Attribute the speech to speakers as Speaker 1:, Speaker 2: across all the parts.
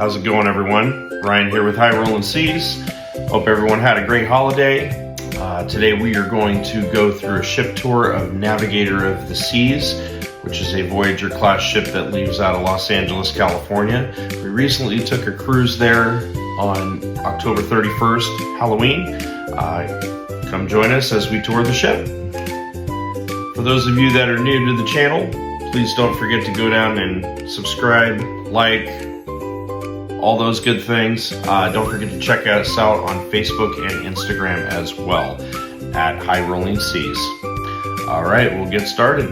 Speaker 1: How's it going, everyone? Ryan here with High Rolling Seas. Hope everyone had a great holiday. Today we are going to go through a ship tour of Navigator of the Seas, which is a Voyager-class ship that leaves out of Los Angeles, California. We recently took a cruise there on October 31st, Halloween. Come join us as we tour the ship. For those of you that are new to the channel, please don't forget to go down and subscribe, like, all those good things. Don't forget to check us out on Facebook and Instagram as well at High Rolling Seas. All right, we'll get started.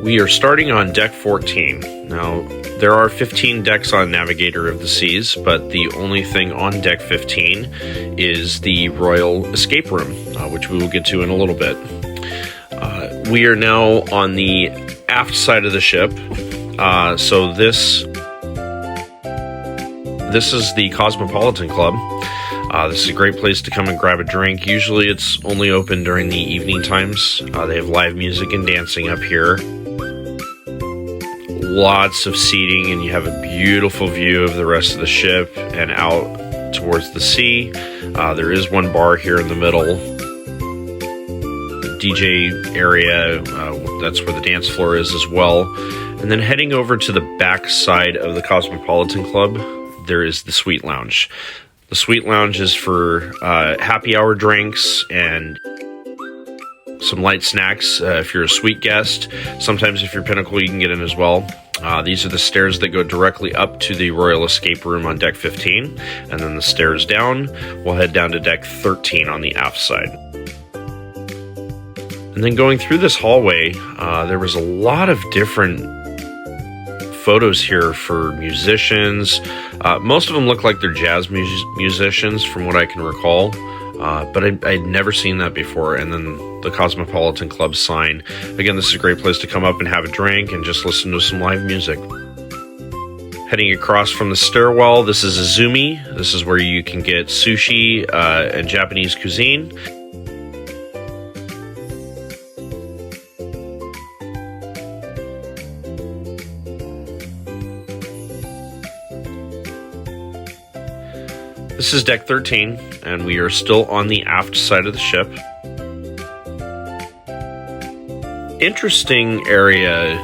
Speaker 1: We are starting on deck 14. Now, there are 15 decks on Navigator of the Seas, but the only thing on deck 15 is the Royal escape room, which we will get to in a little bit. We are now on the aft side of the ship. So this is the Cosmopolitan Club. This is a great place to come and grab a drink. Usually it's only open during the evening times. They have live music and dancing up here. Lots of seating, and you have a beautiful view of the rest of the ship and out towards the sea. There is one bar here in the middle. The DJ area, that's where the dance floor is as well. And then heading over to the back side of the Cosmopolitan Club, there is the Suite Lounge. The Suite Lounge is for happy hour drinks and some light snacks if you're a suite guest. Sometimes if you're Pinnacle, you can get in as well. These are the stairs that go directly up to the Royal escape room on deck 15. And then the stairs down, we'll head down to deck 13 on the aft side. And then going through this hallway, there was a lot of different photos here for musicians. Most of them look like they're jazz musicians from what I can recall, but I'd never seen that before. And then the Cosmopolitan Club sign. Again, this is a great place to come up and have a drink and just listen to some live music. Heading across from the stairwell, this is Izumi. This is where you can get sushi and Japanese cuisine. This is deck 13, and we are still on the aft side of the ship. Interesting area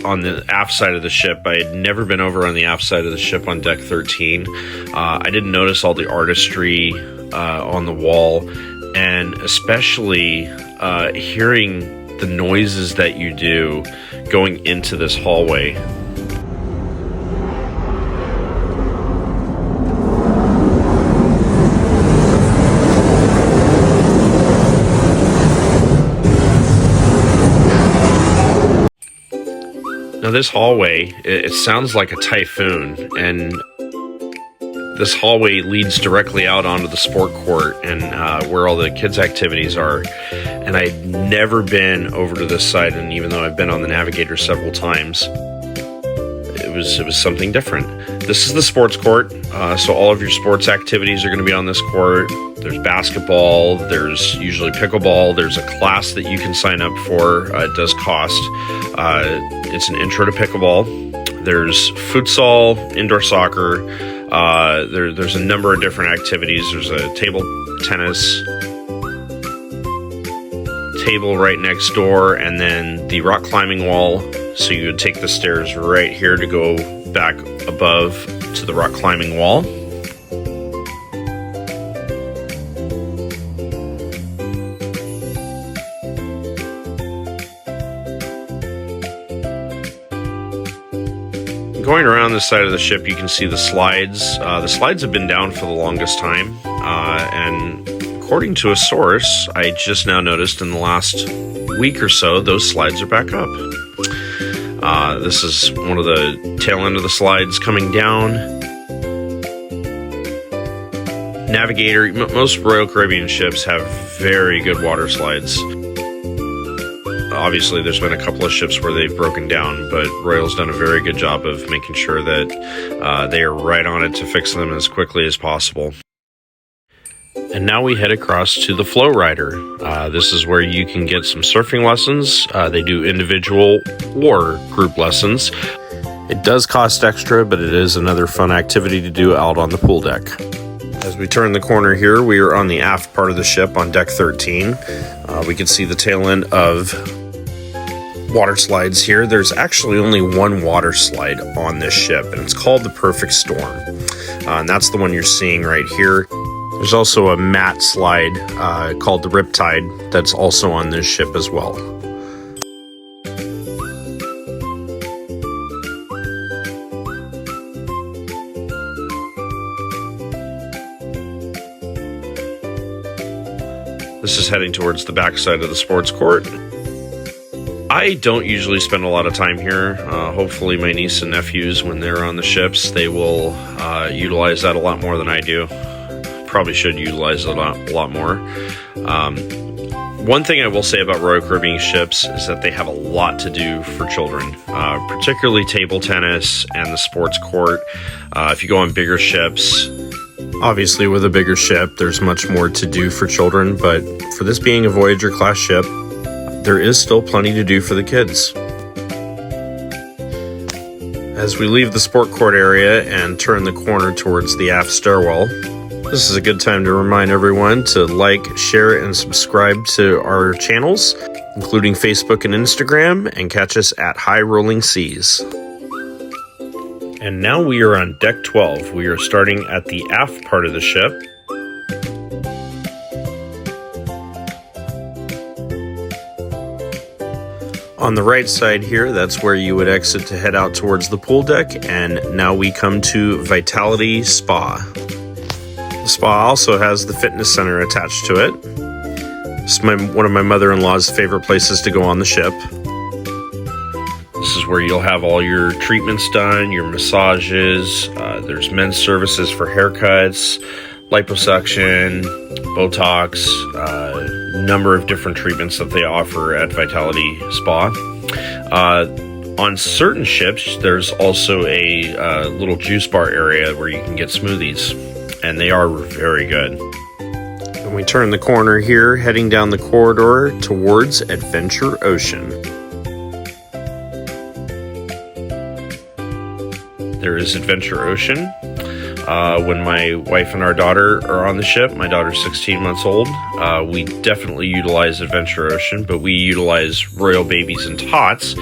Speaker 1: on the aft side of the ship. I had never been over on the aft side of the ship on deck 13. I didn't notice all the artistry on the wall, and especially hearing the noises that you do going into this hallway. Now this hallway, it sounds like a typhoon, and this hallway leads directly out onto the sport court and where all the kids' activities are. And I'd never been over to this side, and even though I've been on the Navigator several times, it was something different. This is the sports court, so all of your sports activities are going to be on this court. There's basketball, there's usually pickleball, there's a class that you can sign up for. It does cost. It's an intro to pickleball. There's futsal, indoor soccer. There's a number of different activities. There's a table tennis table right next door, and then the rock climbing wall. So you would take the stairs right here to go back above to the rock climbing wall. Going around this side of the ship, you can see the slides. The slides have been down for the longest time, and according to a source, I just now noticed in the last week or so, those slides are back up. This is one of the tail end of the slides coming down. Navigator, most Royal Caribbean ships have very good water slides. Obviously, there's been a couple of ships where they've broken down, but Royal's done a very good job of making sure that they are right on it to fix them as quickly as possible. And now we head across to the Flow Rider. This is where you can get some surfing lessons. They do individual or group lessons. It does cost extra, but it is another fun activity to do out on the pool deck. As we turn the corner here, we are on the aft part of the ship on deck 13. We can see the tail end of water slides here. There's actually only one water slide on this ship, and it's called the Perfect Storm. And that's the one you're seeing right here. There's also a mat slide called the Riptide that's also on this ship as well. This is heading towards the backside of the sports court. I don't usually spend a lot of time here. Hopefully my niece and nephews, when they're on the ships, they will utilize that a lot more than I do. Probably should utilize it a lot more. One thing I will say about Royal Caribbean ships is that they have a lot to do for children, particularly table tennis and the sports court. If you go on bigger ships, obviously with a bigger ship, there's much more to do for children, but for this being a Voyager-class ship, there is still plenty to do for the kids. As we leave the sport court area and turn the corner towards the aft stairwell, this is a good time to remind everyone to like, share, and subscribe to our channels, including Facebook and Instagram, and catch us at High Rolling Seas. And now we are on deck 12. We are starting at the aft part of the ship. On the right side here, that's where you would exit to head out towards the pool deck. And now we come to Vitality Spa. The spa also has the fitness center attached to it. It's one of my mother-in-law's favorite places to go on the ship. This is where you'll have all your treatments done, your massages. There's men's services for haircuts, liposuction, Botox, number of different treatments that they offer at Vitality Spa. On certain ships, there's also a little juice bar area where you can get smoothies, and they are very good. When we turn the corner here, heading down the corridor towards Adventure Ocean. There is Adventure Ocean. When my wife and our daughter are on the ship, my daughter's 16 months old, we definitely utilize Adventure Ocean, but we utilize Royal Babies and Tots.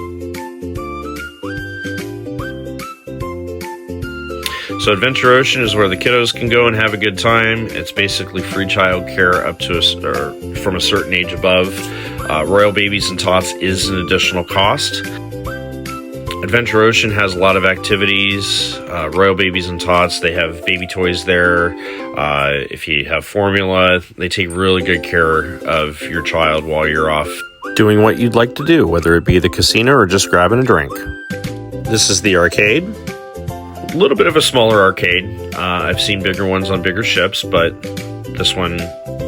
Speaker 1: So Adventure Ocean is where the kiddos can go and have a good time. It's basically free child care up to from a certain age above. Royal Babies and Tots is an additional cost. Adventure Ocean has a lot of activities. Royal Babies and Tots, they have baby toys there. If you have formula, they take really good care of your child while you're off doing what you'd like to do, whether it be the casino or just grabbing a drink. This is the arcade. A little bit of a smaller arcade. I've seen bigger ones on bigger ships, but this one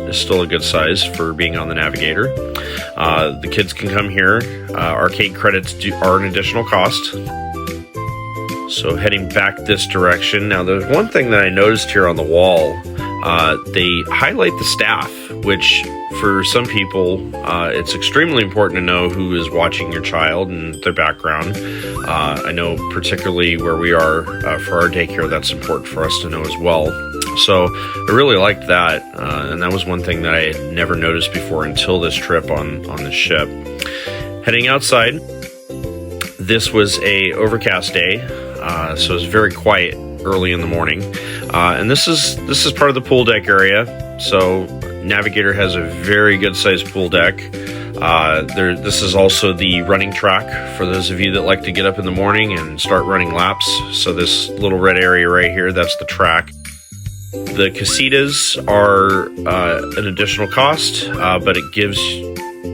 Speaker 1: is still a good size for being on the Navigator. The kids can come here. Arcade credits are an additional cost. So heading back this direction. Now there's one thing that I noticed here on the wall. They highlight the staff, which for some people, it's extremely important to know who is watching your child and their background. I know particularly where we are for our daycare, that's important for us to know as well. So I really liked that, and that was one thing that I had never noticed before until this trip on the ship. Heading outside, this was a overcast day, so it was very quiet early in the morning, and this is part of the pool deck area. So Navigator has a very good sized pool deck. This is also the running track for those of you that like to get up in the morning and start running laps. So this little red area right here, that's the track. The casitas are an additional cost, but it gives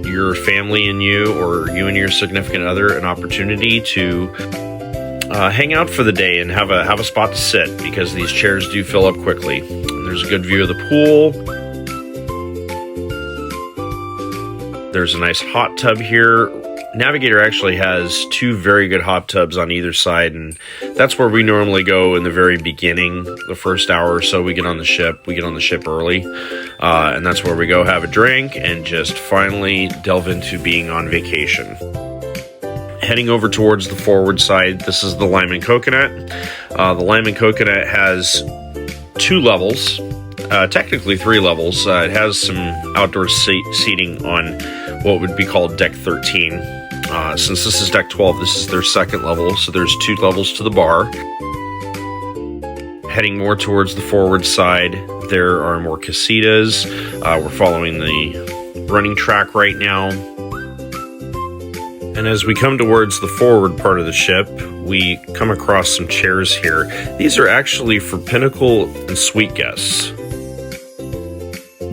Speaker 1: your family and you, or you and your significant other, an opportunity to hang out for the day and have a spot to sit, because these chairs do fill up quickly. And there's a good view of the pool. There's a nice hot tub here. Navigator actually has two very good hot tubs on either side, and that's where we normally go in the very beginning, the first hour or so we get on the ship. We get on the ship early, and that's where we go have a drink and just finally delve into being on vacation. Heading over towards the forward side, this is the Lime and Coconut. The Lime and Coconut has 2 levels, technically 3 levels. It has some outdoor seating on what would be called Deck 13. Since this is Deck 12, this is their 2nd level, so there's 2 levels to the bar. Heading more towards the forward side, there are more casitas. We're following the running track right now. And as we come towards the forward part of the ship, we come across some chairs here. These are actually for Pinnacle and Suite guests.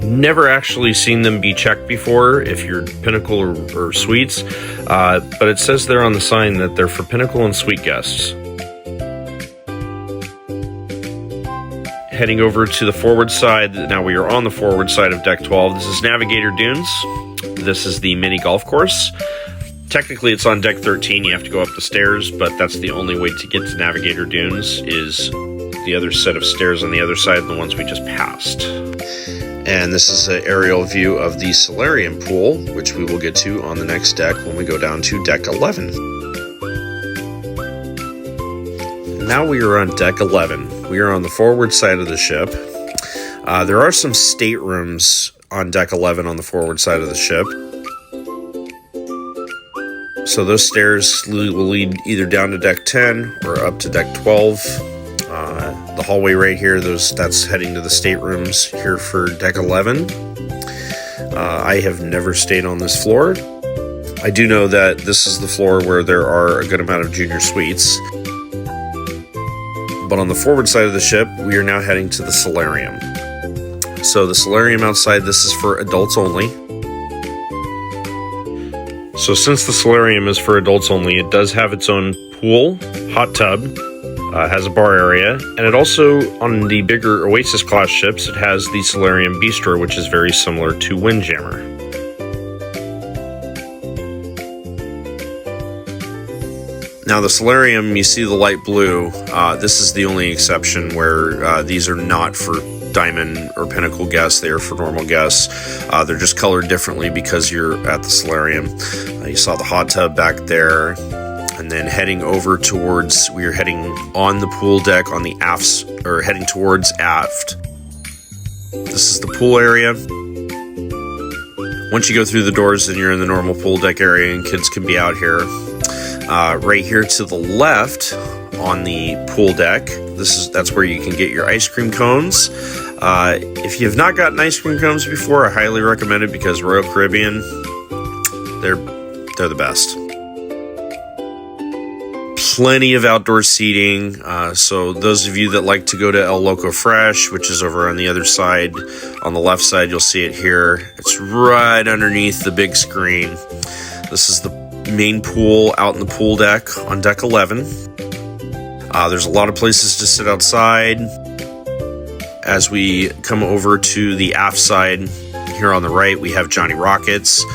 Speaker 1: Never actually seen them be checked before if you're Pinnacle or Suites, but it says there on the sign that they're for Pinnacle and Suite guests. Heading over to the forward side, now we are on the forward side of Deck 12. This is Navigator Dunes. This is the mini golf course. Technically, it's on Deck 13. You have to go up the stairs, but that's the only way to get to Navigator Dunes is the other set of stairs on the other side than the ones we just passed. And this is an aerial view of the solarium pool, which we will get to on the next deck when we go down to Deck 11. Now we are on Deck 11. We are on the forward side of the ship. There are some staterooms on Deck 11 on the forward side of the ship. So those stairs will lead either down to Deck 10 or up to Deck 12. The hallway right here, that's heading to the staterooms here for Deck 11. I have never stayed on this floor. I do know that this is the floor where there are a good amount of junior suites. But on the forward side of the ship, we are now heading to the solarium. So the solarium outside, this is for adults only. So since the solarium is for adults only, it does have its own pool, hot tub, has a bar area, and it also, on the bigger Oasis-class ships, it has the Solarium Bistro, which is very similar to Windjammer. Now the solarium, you see the light blue, this is the only exception where these are not for Diamond or Pinnacle guests, they are for normal guests. They're just colored differently because you're at the solarium. You saw the hot tub back there. And then heading over towards, we are heading on the pool deck on the aft, or heading towards aft. This is the pool area. Once you go through the doors, then you're in the normal pool deck area and kids can be out here. Right here to the left on the pool deck, that's where you can get your ice cream cones. If you have not gotten ice cream cones before, I highly recommend it because Royal Caribbean, they're the best. Plenty of outdoor seating, so those of you that like to go to El Loco Fresh, which is over on the other side, on the left side, you'll see it here. It's right underneath the big screen. This is the main pool out in the pool deck on Deck 11. There's a lot of places to sit outside. As we come over to the aft side, here on the right, we have Johnny Rockets.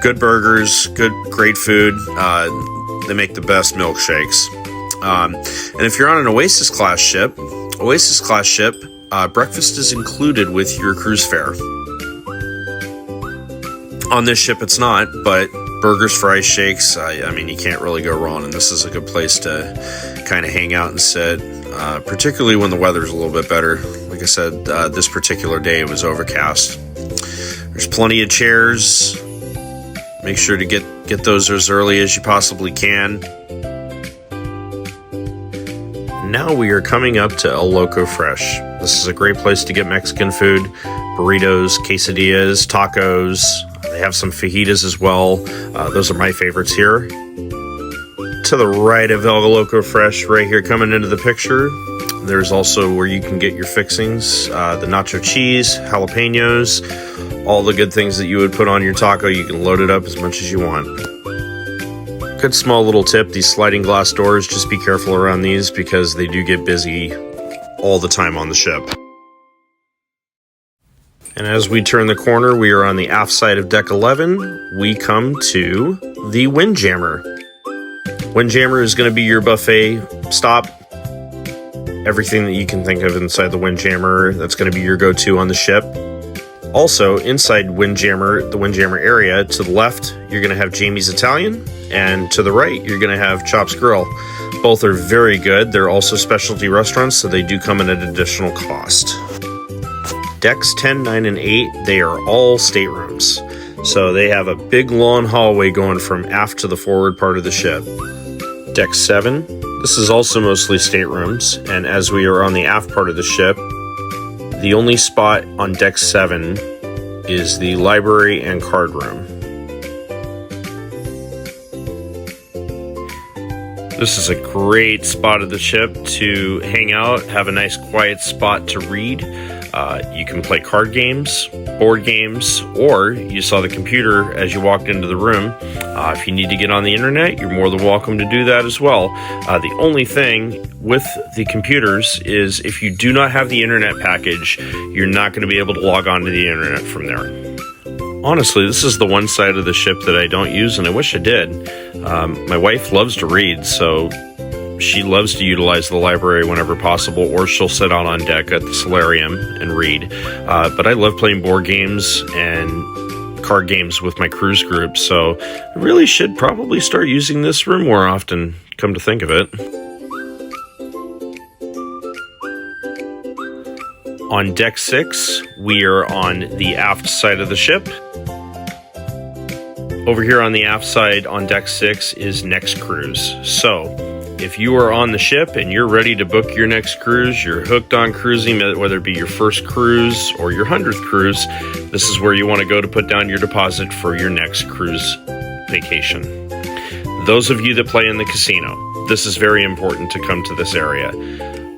Speaker 1: Good burgers, great food. They make the best milkshakes. And if you're on an Oasis-class ship, breakfast is included with your cruise fare. On this ship, it's not, but burgers, fries, shakes, I mean, you can't really go wrong. And this is a good place to kind of hang out and sit, particularly when the weather's a little bit better. Like I said, this particular day it was overcast. There's plenty of chairs. Make sure to get those as early as you possibly can. Now we are coming up to El Loco Fresh. This is a great place to get Mexican food, burritos, quesadillas, tacos. They have some fajitas as well. Those are my favorites here. To the right of El Loco Fresh, right here coming into the picture, there's also where you can get your fixings, the nacho cheese, jalapenos, all the good things that you would put on your taco. You can load it up as much as you want. Good small little tip, these sliding glass doors, just be careful around these because they do get busy all the time on the ship. And as we turn the corner, we are on the aft side of Deck 11. We come to the Windjammer. Windjammer is going to be your buffet stop. Everything that you can think of inside the Windjammer, that's going to be your go-to on the ship. Also, inside the Windjammer area, to the left, you're going to have Jamie's Italian, and to the right, you're going to have Chop's Grill. Both are very good. They're also specialty restaurants, so they do come at an additional cost. Decks 10, 9, and 8, they are all staterooms. So they have a big long hallway going from aft to the forward part of the ship. Deck 7, this is also mostly staterooms, and as we are on the aft part of the ship, the only spot on Deck 7 is the library and card room. This is a great spot of the ship to hang out, have a nice quiet spot to read. You can play card games, board games, or you saw the computer as you walked into the room. If you need to get on the internet, you're more than welcome to do that as well. The only thing with the computers is if you do not have the internet package, you're not going to be able to log on to the internet from there. Honestly, this is the one side of the ship that I don't use, and I wish I did. My wife loves to read, so she loves to utilize the library whenever possible, or she'll sit out on deck at the solarium and read. But I love playing board games and card games with my cruise group, so I really should probably start using this room more often, come to think of it. On Deck 6, we are on the aft side of the ship. Over here on the aft side on Deck 6 is Next Cruise. So, if you are on the ship and you're ready to book your next cruise, you're hooked on cruising, whether it be your first cruise or your 100th cruise, this is where you want to go to put down your deposit for your next cruise vacation. Those of you that play in the casino, this is very important to come to this area.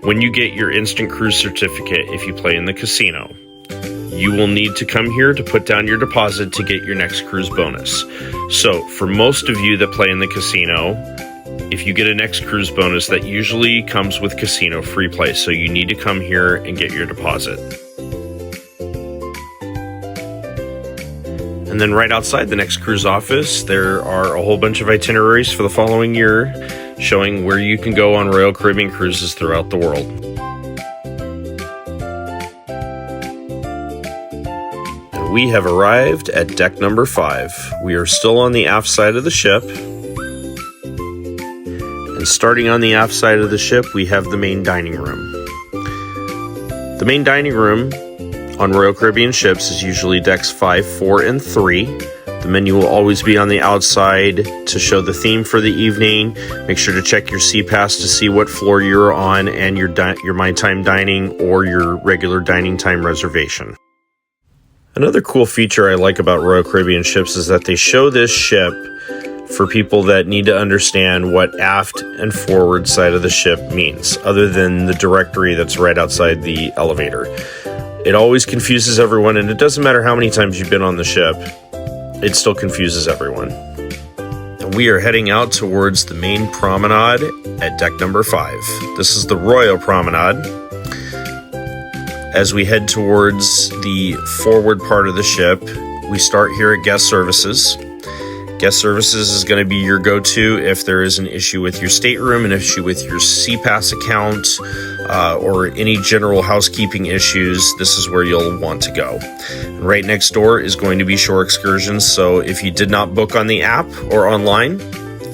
Speaker 1: When you get your instant cruise certificate, if you play in the casino, you will need to come here to put down your deposit to get your next cruise bonus. So for most of you that play in the casino, if you get a next cruise bonus, that usually comes with casino free play. So you need to come here and get your deposit. And then right outside the Next Cruise office, there are a whole bunch of itineraries for the following year, showing where you can go on Royal Caribbean cruises throughout the world. And we have arrived at deck number 5. We are still on the aft side of the ship. And starting on the aft side of the ship, we have the main dining room. The main dining room on Royal Caribbean ships is usually decks 5, 4, and 3. The menu will always be on the outside to show the theme for the evening. Make sure to check your SeaPass to see what floor you're on and your My Time dining or your regular dining time reservation. Another cool feature I like about Royal Caribbean ships is that they show this ship for people that need to understand what aft and forward side of the ship means, other than the directory that's right outside the elevator. It always confuses everyone, and it doesn't matter how many times you've been on the ship, it still confuses everyone. And we are heading out towards the main promenade at deck number 5. This is the Royal Promenade. As we head towards the forward part of the ship, we start here at Guest Services. Guest Services is going to be your go-to if there is an issue with your stateroom, an issue with your SeaPass account, or any general housekeeping issues. This is where you'll want to go. Right next door is going to be Shore Excursions, so if you did not book on the app or online,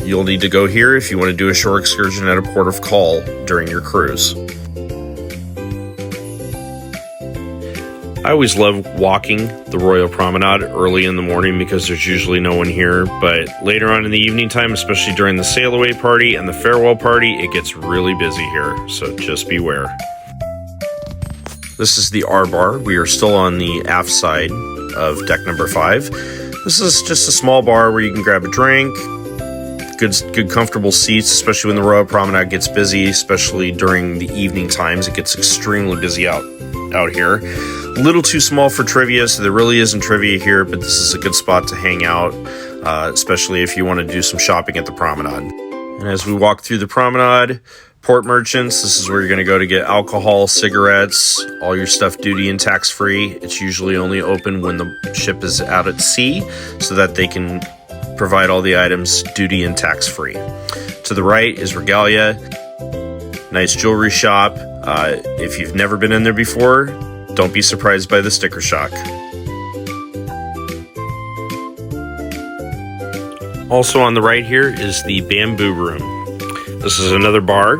Speaker 1: you'll need to go here if you want to do a shore excursion at a port of call during your cruise. I always love walking the Royal Promenade early in the morning because there's usually no one here, but later on in the evening time, especially during the sail away party and the farewell party, it gets really busy here, so just beware. This is the R bar. We are still on the aft side of deck number 5. This is just a small bar where you can grab a drink, good comfortable seats, especially when the Royal Promenade gets busy, especially during the evening times. It gets extremely busy out here. A little too small for trivia, so there really isn't trivia here, but this is a good spot to hang out, especially if you want to do some shopping at the promenade. And as we walk through the promenade, Port Merchants, this is where you're going to go to get alcohol, cigarettes, all your stuff duty and tax-free. It's usually only open when the ship is out at sea, so that they can provide all the items duty and tax-free. To the right is Regalia, nice jewelry shop. If you've never been in there before, don't be surprised by the sticker shock. Also on the right here is the Bamboo Room. This is another bar.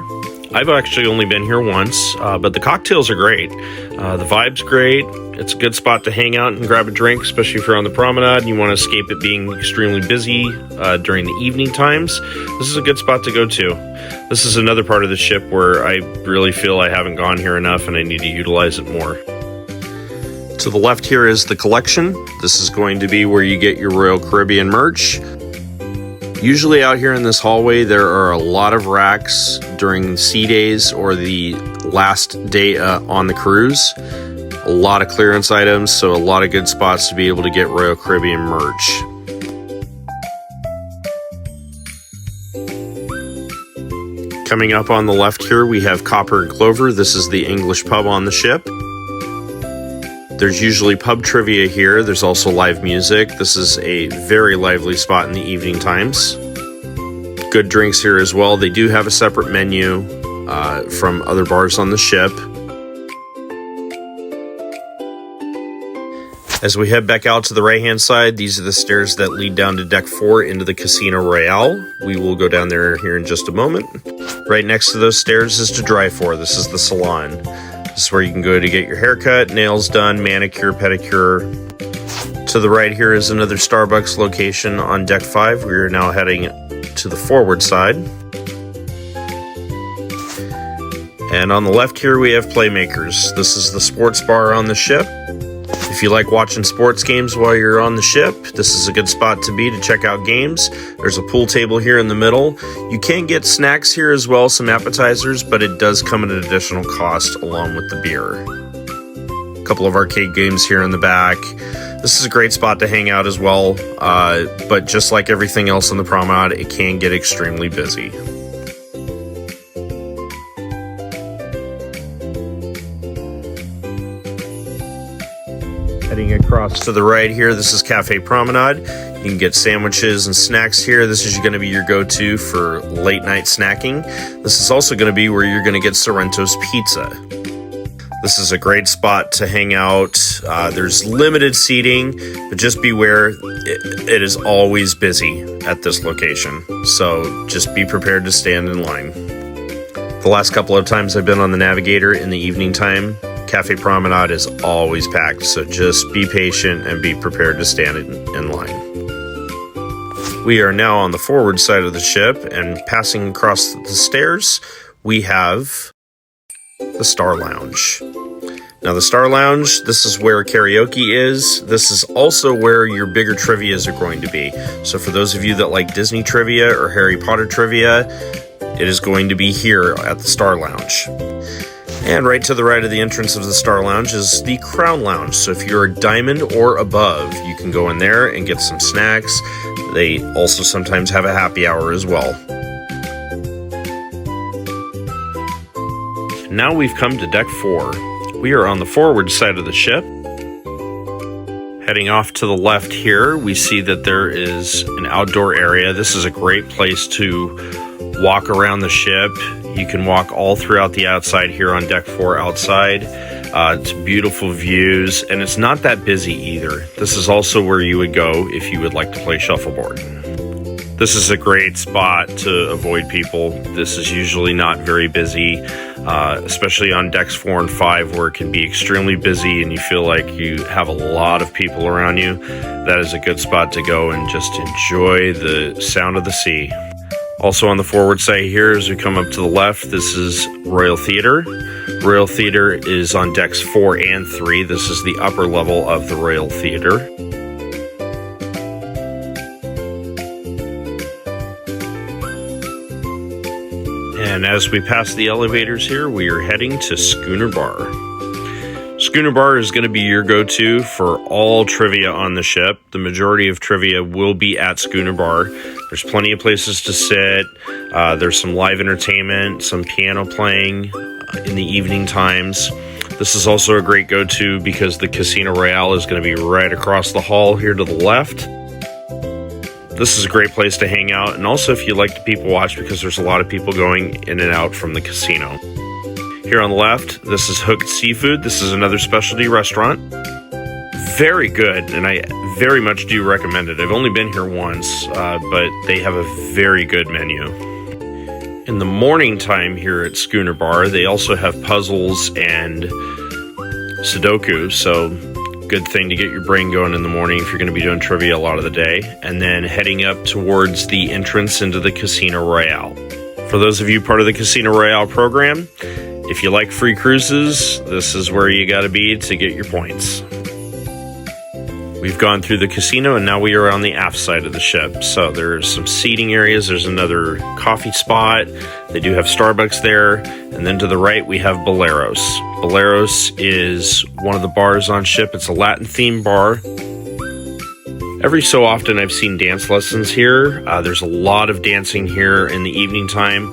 Speaker 1: I've actually only been here once, but the cocktails are great. The vibe's great. It's a good spot to hang out and grab a drink, especially if you're on the promenade and you want to escape it being extremely busy during the evening times. This is a good spot to go to. This is another part of the ship where I really feel I haven't gone here enough and I need to utilize it more. To the left here is the collection. This is going to be where you get your Royal Caribbean merch. Usually out here in this hallway, there are a lot of racks during sea days or the last day on the cruise. A lot of clearance items, so a lot of good spots to be able to get Royal Caribbean merch. Coming up on the left here, we have Copper and Clover. This is the English pub on the ship. There's usually pub trivia here. There's also live music. This is a very lively spot in the evening times. Good drinks here as well. They do have a separate menu from other bars on the ship. As we head back out to the right-hand side, these are the stairs that lead down to Deck 4 into the Casino Royale. We will go down there here in just a moment. Right next to those stairs is to drive for. This is the salon. This is where you can go to get your haircut, nails done, manicure, pedicure. To the right here is another Starbucks location on Deck 5. We are now heading to the forward side. And on the left here we have Playmakers. This is the sports bar on the ship. If you like watching sports games while you're on the ship, this is a good spot to be to check out games. There's a pool table here in the middle. You can get snacks here as well, some appetizers, but it does come at an additional cost along with the beer. A couple of arcade games here in the back. This is a great spot to hang out as well, but just like everything else on the promenade, it can get extremely busy. Heading across to the right here, this is Cafe Promenade. You can get sandwiches and snacks here. This is going to be your go-to for late night snacking. This is also going to be where you're going to get Sorrento's Pizza. This is a great spot to hang out. There's limited seating, but just beware, it is always busy at this location. So just be prepared to stand in line. The last couple of times I've been on the Navigator in the evening time, Cafe Promenade is always packed, so just be patient and be prepared to stand in line. We are now on the forward side of the ship, and passing across the stairs, we have the Star Lounge. Now the Star Lounge, this is where karaoke is. This is also where your bigger trivias are going to be. So for those of you that like Disney trivia or Harry Potter trivia, it is going to be here at the Star Lounge. And right to the right of the entrance of the Star Lounge is the Crown Lounge. So if you're a diamond or above, you can go in there and get some snacks. They also sometimes have a happy hour as well. Now we've come to Deck 4. We are on the forward side of the ship. Heading off to the left here, we see that there is an outdoor area. This is a great place to walk around the ship. You can walk all throughout the outside here on Deck 4 outside. It's beautiful views, and it's not that busy either. This is also where you would go if you would like to play shuffleboard. This is a great spot to avoid people. This is usually not very busy, especially on Decks 4 and 5 where it can be extremely busy and you feel like you have a lot of people around you. That is a good spot to go and just enjoy the sound of the sea. Also on the forward side here, as we come up to the left, this is Royal Theater. Royal Theater is on Decks 4 and 3. This is the upper level of the Royal Theater. And as we pass the elevators here, we are heading to Schooner Bar. Schooner Bar is going to be your go-to for all trivia on the ship. The majority of trivia will be at Schooner Bar. There's plenty of places to sit. There's some live entertainment, some piano playing in the evening times. This is also a great go-to because the Casino Royale is going to be right across the hall here to the left. This is a great place to hang out, and also if you like to people watch, because there's a lot of people going in and out from the casino. Here on the left, this is Hooked Seafood. This is another specialty restaurant. Very good, and I very much do recommend it. I've only been here once, but they have a very good menu. In the morning time here at Schooner Bar, they also have puzzles and Sudoku, so good thing to get your brain going in the morning if you're going to be doing trivia a lot of the day. And then heading up towards the entrance into the Casino Royale. For those of you part of the Casino Royale program, if you like free cruises, this is where you got to be to get your points. We've gone through the casino and now we are on the aft side of the ship. So there's some seating areas. There's another coffee spot. They do have Starbucks there. And then to the right, we have Boleros. Boleros is one of the bars on ship. It's a Latin themed bar. Every so often I've seen dance lessons here. There's a lot of dancing here in the evening time.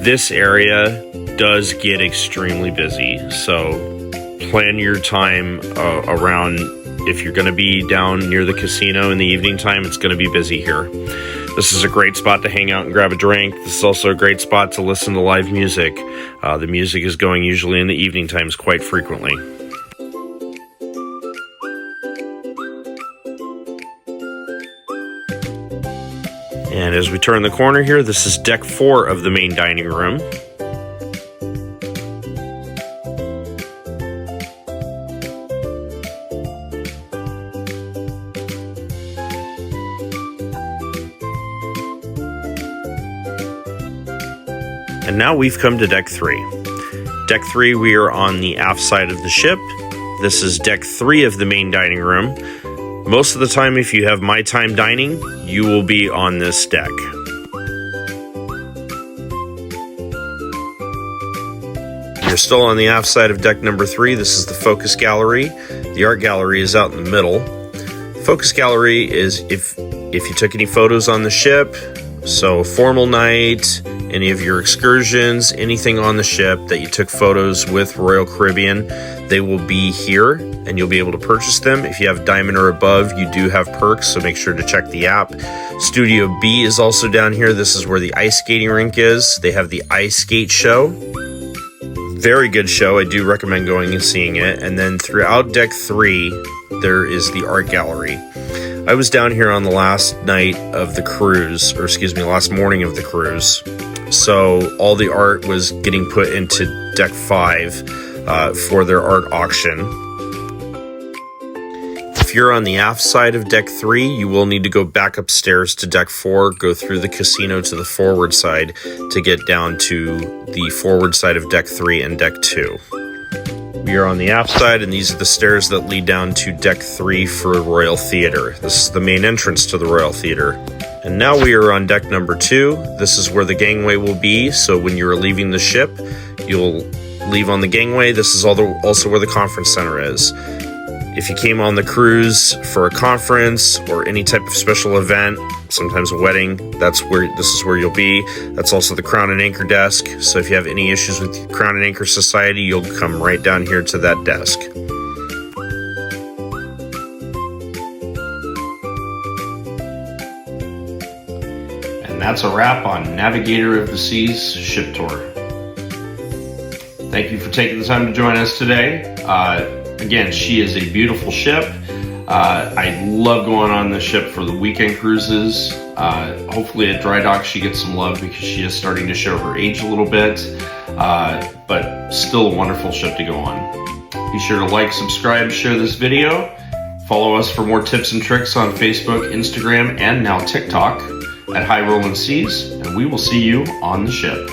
Speaker 1: This area does get extremely busy. So plan your time around. If you're going to be down near the casino in the evening time, it's going to be busy here. This is a great spot to hang out and grab a drink. This is also a great spot to listen to live music. The music is going usually in the evening times quite frequently. And as we turn the corner here, this is deck 4 of the main dining room. And now we've come to deck 3. Deck 3, we are on the aft side of the ship. This is deck 3 of the main dining room. Most of the time, if you have my time dining, you will be on this deck. You're still on the aft side of deck number 3. This is the focus gallery. The art gallery is out in the middle. Focus gallery is if you took any photos on the ship, so formal night, any of your excursions, anything on the ship that you took photos with Royal Caribbean, they will be here and you'll be able to purchase them. If you have Diamond or above, you do have perks, so make sure to check the app. Studio B is also down here. This is where the ice skating rink is. They have the ice skate show. Very good show. I do recommend going and seeing it. And then throughout deck 3, there is the art gallery. I was down here on the last night of the cruise, or excuse me, last morning of the cruise. So all the art was getting put into deck 5 for their art auction. If you're on the aft side of deck 3, you will need to go back upstairs to deck 4, go through the casino to the forward side to get down to the forward side of deck 3 and deck 2. We are on the aft side, and these are the stairs that lead down to deck 3 for Royal Theater. This is the main entrance to the Royal Theater. And now we are on deck number 2. This is where the gangway will be, so when you are leaving the ship, you'll leave on the gangway. This is also where the conference center is. If you came on the cruise for a conference or any type of special event, sometimes a wedding, this is where you'll be. That's also the Crown and Anchor desk. So if you have any issues with Crown and Anchor Society, you'll come right down here to that desk. And that's a wrap on Navigator of the Seas ship tour. Thank you for taking the time to join us today. Again, she is a beautiful ship. I love going on this ship for the weekend cruises. Hopefully at dry dock she gets some love because she is starting to show her age a little bit, but still a wonderful ship to go on. Be sure to like, subscribe, share this video. Follow us for more tips and tricks on Facebook, Instagram, and now TikTok at High Rollin' Seas, and we will see you on the ship.